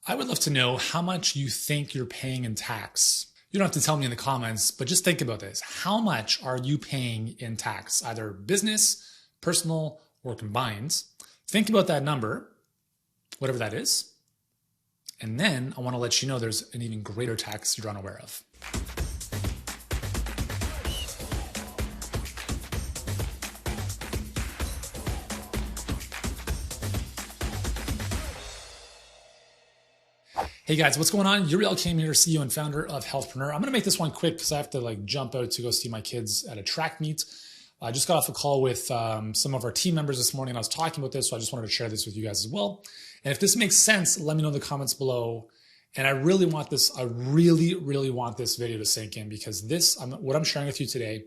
I would love to know how much you think you're paying in tax. You don't have to tell me in the comments, but just think about this. How much are you paying in tax, either business, personal, or combined? Think about that number, whatever that is. And then I want to let you know there's an even greater tax you're unaware of. Hey guys, what's going on? Yuri Elkaim here, CEO and founder of Healthpreneur. I'm going to make this one quick because I have to jump out to go see my kids at a track meet. I just got off a call with some of our team members this morning. I was talking about this, so I just wanted to share this with you guys as well. And if this makes sense, let me know in the comments below. And I really want this video to sink in, because what I'm sharing with you today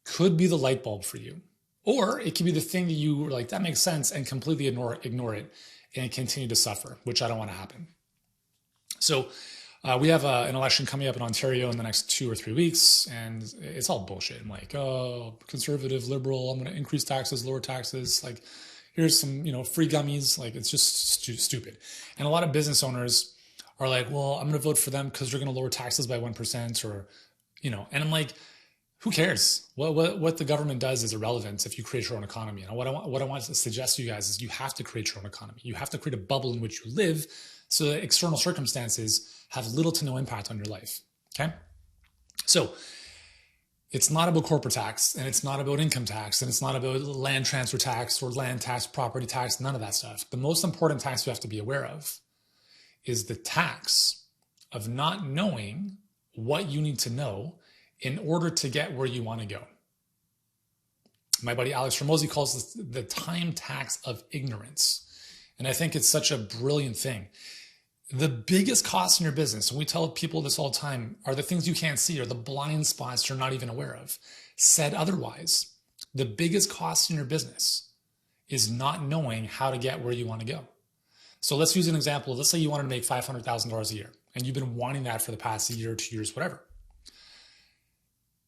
could be the light bulb for you. Or it could be the thing that you were like, that makes sense, and completely ignore it and continue to suffer, which I don't want to happen. So we have an election coming up in Ontario in the next 2 or 3 weeks, and it's all bullshit. I'm like, oh, conservative, liberal, I'm going to increase taxes, lower taxes. Like, here's some, free gummies. Like, it's just stupid. And a lot of business owners are like, well, I'm going to vote for them because they're going to lower taxes by 1% or, and I'm like, who cares? What the government does is irrelevant if you create your own economy. And what I want to suggest to you guys is you have to create your own economy. You have to create a bubble in which you live so that external circumstances have little to no impact on your life, okay? So it's not about corporate tax, and it's not about income tax, and it's not about land transfer tax or land tax, property tax, none of that stuff. The most important tax you have to be aware of is the tax of not knowing what you need to know in order to get where you want to go. My buddy Alex Ramosi calls this the time tax of ignorance. And I think it's such a brilliant thing. The biggest costs in your business, and we tell people this all the time, are the things you can't see, or the blind spots you're not even aware of. Said otherwise, the biggest cost in your business is not knowing how to get where you want to go. So let's use an example. Let's say you wanted to make $500,000 a year, and you've been wanting that for the past year, 2 years, whatever.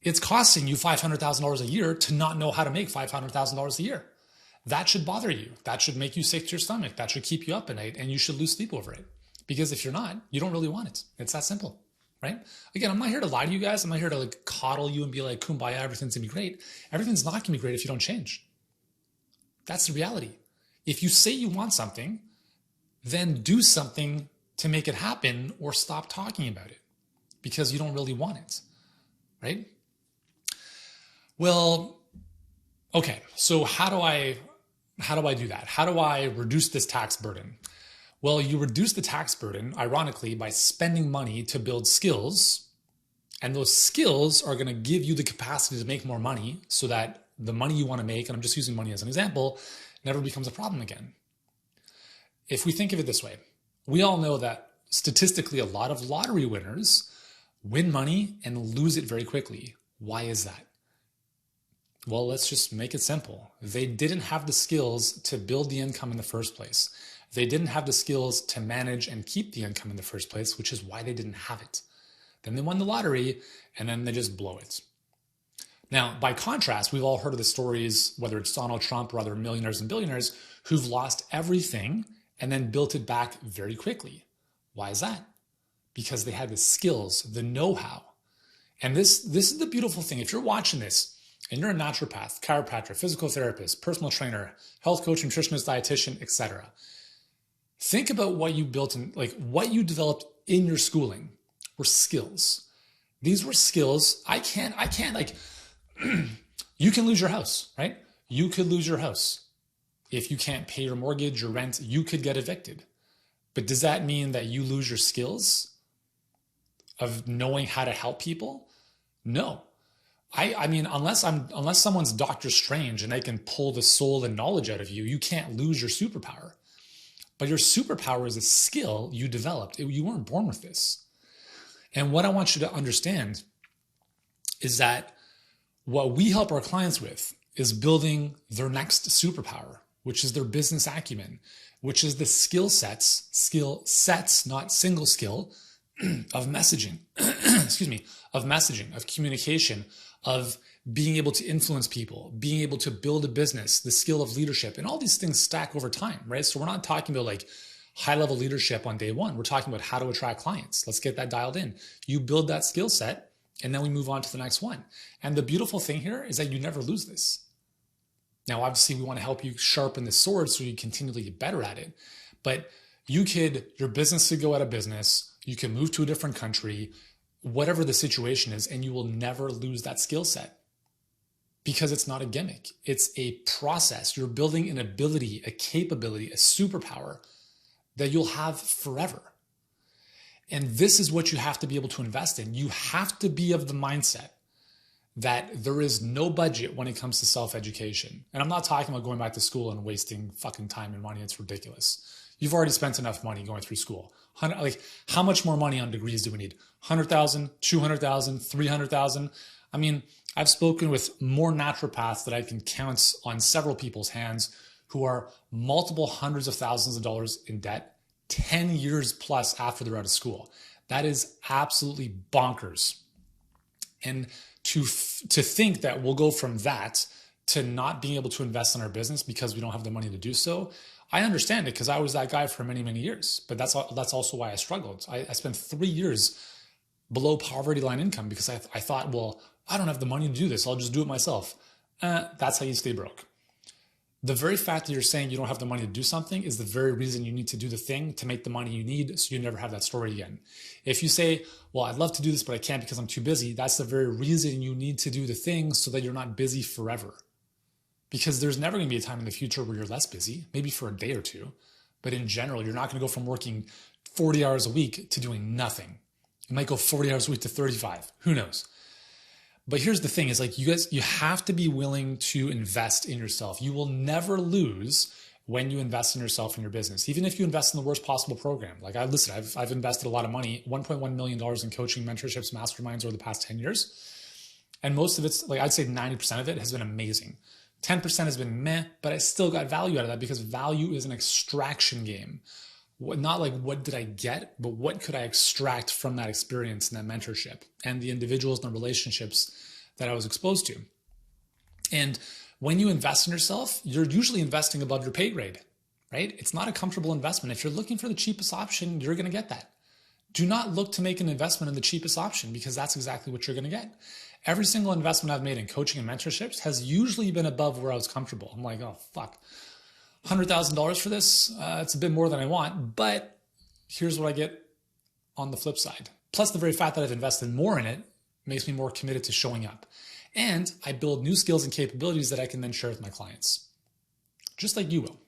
It's costing you $500,000 a year to not know how to make $500,000 a year. That should bother you. That should make you sick to your stomach. That should keep you up at night, and you should lose sleep over it. Because if you're not, you don't really want it. It's that simple, right? Again, I'm not here to lie to you guys. I'm not here to coddle you and be like, kumbaya, everything's gonna be great. Everything's not gonna be great if you don't change. That's the reality. If you say you want something, then do something to make it happen, or stop talking about it because you don't really want it, right? Well, okay, so how do I do that? How do I reduce this tax burden? Well, you reduce the tax burden, ironically, by spending money to build skills. And those skills are going to give you the capacity to make more money, so that the money you want to make, and I'm just using money as an example, never becomes a problem again. If we think of it this way, we all know that statistically a lot of lottery winners win money and lose it very quickly. Why is that? Well, let's just make it simple. They didn't have the skills to build the income in the first place. They didn't have the skills to manage and keep the income in the first place, which is why they didn't have it. Then they won the lottery, and then they just blow it. Now, by contrast, we've all heard of the stories, whether it's Donald Trump or other millionaires and billionaires, who've lost everything and then built it back very quickly. Why is that? Because they had the skills, the know-how. And this is the beautiful thing. If you're watching this, and you're a naturopath, chiropractor, physical therapist, personal trainer, health coach, nutritionist, dietitian, etc., think about what you built and what you developed in your schooling were skills. These were skills. I can't you can lose your house, right? You could lose your house. If you can't pay your mortgage, your rent, you could get evicted. But does that mean that you lose your skills of knowing how to help people? No. I mean, unless someone's Doctor Strange and they can pull the soul and knowledge out of you, you can't lose your superpower. But your superpower is a skill you developed. You weren't born with this. And what I want you to understand is that what we help our clients with is building their next superpower, which is their business acumen, which is the skill sets, not single skill, of messaging, of communication, of being able to influence people, being able to build a business, the skill of leadership, and all these things stack over time, right? So we're not talking about high-level leadership on day one. We're talking about how to attract clients. Let's get that dialed in. You build that skill set, and then we move on to the next one. And the beautiful thing here is that you never lose this. Now, obviously, we want to help you sharpen the sword so you continually get better at it. But your business could go out of business. You can move to a different country, whatever the situation is, and you will never lose that skill set because it's not a gimmick. It's a process. You're building an ability, a capability, a superpower that you'll have forever. And this is what you have to be able to invest in. You have to be of the mindset that there is no budget when it comes to self-education. And I'm not talking about going back to school and wasting fucking time and money. It's ridiculous. You've already spent enough money going through school. Like, how much more money on degrees do we need? 100,000, 200,000, 300,000? I mean, I've spoken with more naturopaths that I can count on several people's hands who are multiple hundreds of thousands of dollars in debt 10 years plus after they're out of school. That is absolutely bonkers. And to think that we'll go from that to not being able to invest in our business because we don't have the money to do so, I understand it because I was that guy for many, many years. But that's also why I struggled. I spent 3 years below poverty line income because I thought, well, I don't have the money to do this. I'll just do it myself. That's how you stay broke. The very fact that you're saying you don't have the money to do something is the very reason you need to do the thing to make the money you need so you never have that story again. If you say, well, I'd love to do this, but I can't because I'm too busy, that's the very reason you need to do the thing so that you're not busy forever. Because there's never going to be a time in the future where you're less busy, maybe for a day or two. But in general, you're not going to go from working 40 hours a week to doing nothing. You might go 40 hours a week to 35. Who knows? But here's the thing is like you have to be willing to invest in yourself. You will never lose when you invest in yourself and your business. Even if you invest in the worst possible program. Like I've invested a lot of money, $1.1 million in coaching, mentorships, masterminds over the past 10 years. And most of it's like, I'd say 90% of it has been amazing. 10% has been meh, but I still got value out of that because value is an extraction game. Not like what did I get, but what could I extract from that experience and that mentorship and the individuals and the relationships that I was exposed to. And when you invest in yourself, you're usually investing above your pay grade, right? It's not a comfortable investment. If you're looking for the cheapest option, you're going to get that. Do not look to make an investment in the cheapest option because that's exactly what you're going to get. Every single investment I've made in coaching and mentorships has usually been above where I was comfortable. I'm like, oh, fuck. $100,000 for this, it's a bit more than I want, but here's what I get on the flip side. Plus the very fact that I've invested more in it makes me more committed to showing up. And I build new skills and capabilities that I can then share with my clients, just like you will.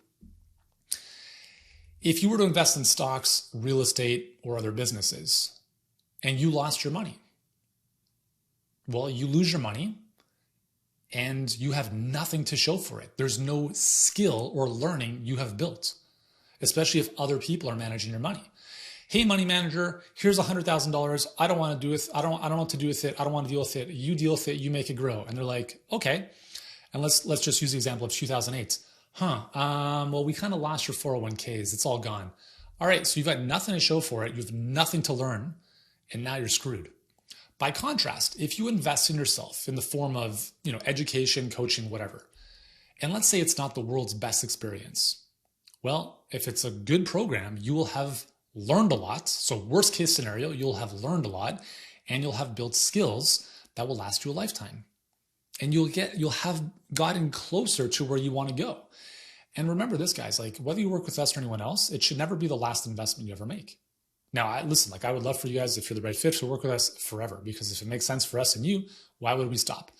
If you were to invest in stocks, real estate, or other businesses, and you lost your money, well, you lose your money, and you have nothing to show for it. There's no skill or learning you have built, especially if other people are managing your money. Hey, money manager, here's $100,000. I don't want to do it. I don't know what to do with it. I don't want to deal with it. You deal with it. You make it grow. And they're like, okay. And let's just use the example of 2008. Well, we kind of lost your 401ks. It's all gone. All right. So you've got nothing to show for it. You have nothing to learn. And now you're screwed. By contrast, if you invest in yourself in the form of, education, coaching, whatever, and let's say it's not the world's best experience, well, if it's a good program, you will have learned a lot. So worst case scenario, you'll have learned a lot and you'll have built skills that will last you a lifetime. And you'll have gotten closer to where you want to go. And remember this, guys, like whether you work with us or anyone else, it should never be the last investment you ever make. Now, I would love for you guys, if you're the right fit, to work with us forever, because if it makes sense for us and you, why would we stop?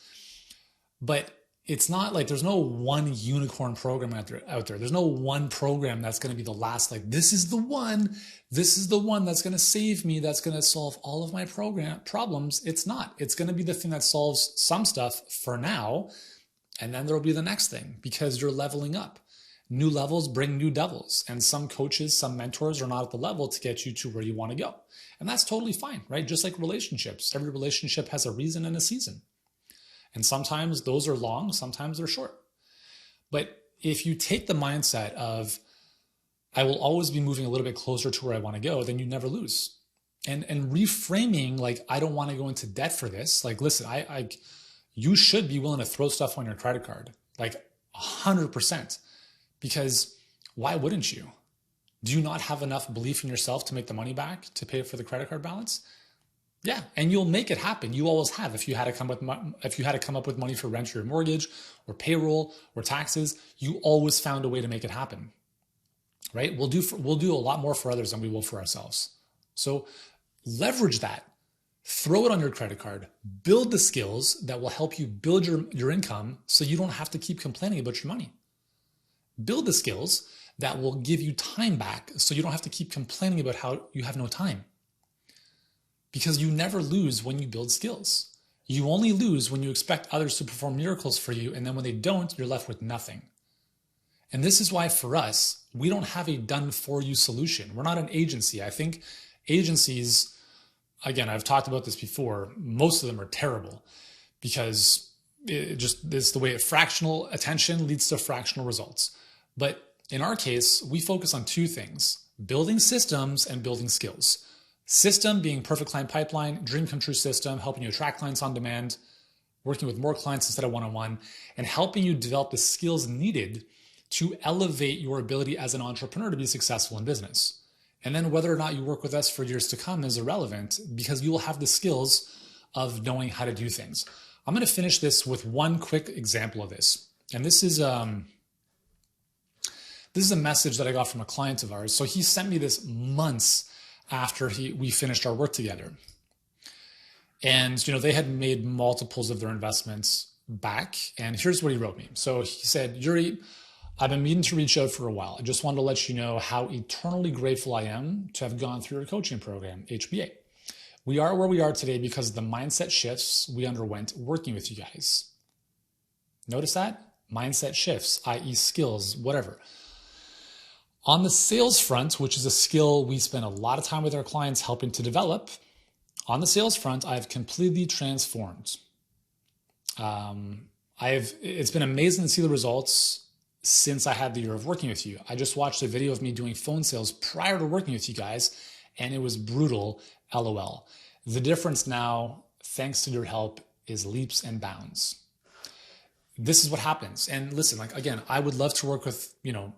But it's not like there's no one unicorn program out there. There's no one program that's going to be the last, like, this is the one that's going to save me, that's going to solve all of my problems. It's not. It's going to be the thing that solves some stuff for now, and then there'll be the next thing because you're leveling up. New levels bring new devils, and some coaches, some mentors are not at the level to get you to where you want to go. And that's totally fine, right? Just like relationships. Every relationship has a reason and a season. And sometimes those are long, sometimes they're short. But if you take the mindset of, I will always be moving a little bit closer to where I want to go, then you never lose. And reframing, like, I don't want to go into debt for this. Like, listen, you should be willing to throw stuff on your credit card, like 100%. Because why wouldn't you? Do you not have enough belief in yourself to make the money back to pay for the credit card balance? Yeah, and you'll make it happen. You always have. If you had to come up with money for rent or your mortgage or payroll or taxes, you always found a way to make it happen. Right? We'll do a lot more for others than we will for ourselves. So leverage that. Throw it on your credit card. Build the skills that will help you build your income so you don't have to keep complaining about your money. Build the skills that will give you time back so you don't have to keep complaining about how you have no time. Because you never lose when you build skills. You only lose when you expect others to perform miracles for you, and then when they don't, you're left with nothing. And this is why for us, we don't have a done-for-you solution. We're not an agency. I think agencies, again, I've talked about this before, most of them are terrible because it's the way fractional attention leads to fractional results. But in our case, we focus on two things: building systems and building skills. System being perfect client pipeline, dream come true system, helping you attract clients on demand, working with more clients instead of one-on-one, and helping you develop the skills needed to elevate your ability as an entrepreneur to be successful in business. And then whether or not you work with us for years to come is irrelevant because you will have the skills of knowing how to do things. I'm going to finish this with one quick example of this. And this is a message that I got from a client of ours. So he sent me this months after we finished our work together. And they had made multiples of their investments back. And here's what he wrote me. So he said, Yuri, I've been meaning to reach out for a while. I just wanted to let you know how eternally grateful I am to have gone through your coaching program, HBA. We are where we are today because of the mindset shifts we underwent working with you guys. Notice that? Mindset shifts, i.e. skills, whatever. On the sales front, which is a skill we spend a lot of time with our clients helping to develop, on the sales front, I've completely transformed. It's been amazing to see the results since I had the year of working with you. I just watched a video of me doing phone sales prior to working with you guys, and it was brutal, LOL. The difference now, thanks to your help, is leaps and bounds. This is what happens. And listen, again, I would love to work with,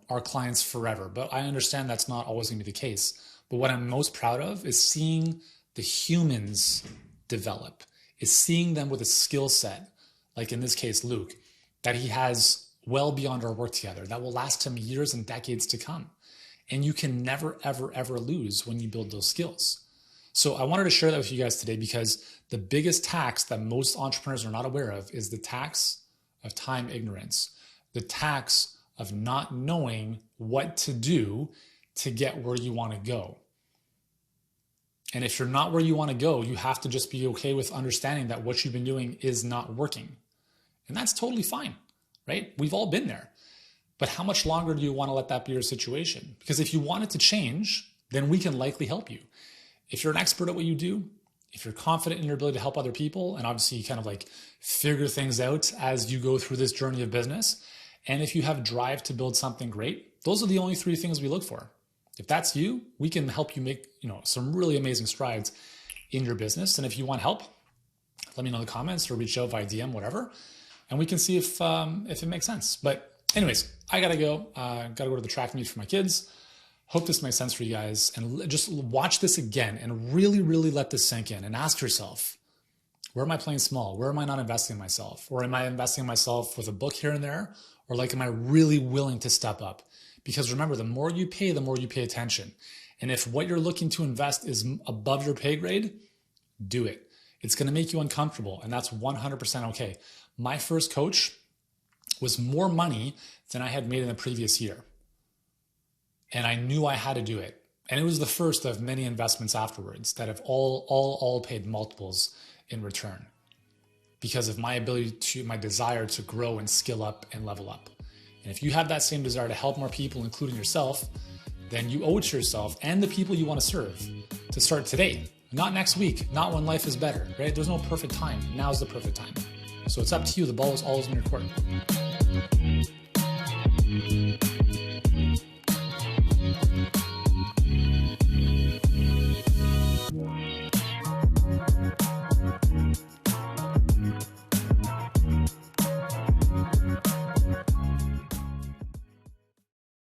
our clients forever, but I understand that's not always going to be the case. But what I'm most proud of is seeing the humans develop, is seeing them with a skill set, like in this case, Luke, that he has well beyond our work together, that will last him years and decades to come. And you can never, ever, ever lose when you build those skills. So I wanted to share that with you guys today because the biggest tax that most entrepreneurs are not aware of is the tax of time ignorance, the tax of not knowing what to do to get where you want to go. And if you're not where you want to go, you have to just be okay with understanding that what you've been doing is not working. And that's totally fine. Right? We've all been there. But how much longer do you want to let that be your situation? Because if you want it to change, then we can likely help you. If you're an expert at what you do, if you're confident in your ability to help other people, and obviously you kind of figure things out as you go through this journey of business, and if you have drive to build something great, those are the only three things we look for. If that's you, we can help you make some really amazing strides in your business. And if you want help, let me know in the comments or reach out via DM, whatever. And we can see if it makes sense. But anyways, I gotta go. Gotta go to the track meet for my kids. Hope this makes sense for you guys. And just watch this again and really, really let this sink in and ask yourself, where am I playing small? Where am I not investing in myself? Or am I investing in myself with a book here and there? Or am I really willing to step up? Because remember, the more you pay, the more you pay attention. And if what you're looking to invest is above your pay grade, do it. It's gonna make you uncomfortable, and that's 100% okay. My first coach was more money than I had made in the previous year. And I knew I had to do it. And it was the first of many investments afterwards that have all paid multiples in return because of my my desire to grow and skill up and level up. And if you have that same desire to help more people, including yourself, then you owe it to yourself and the people you want to serve to start today, not next week, not when life is better, right? There's no perfect time. Now's the perfect time. So it's up to you. The ball is always in your court.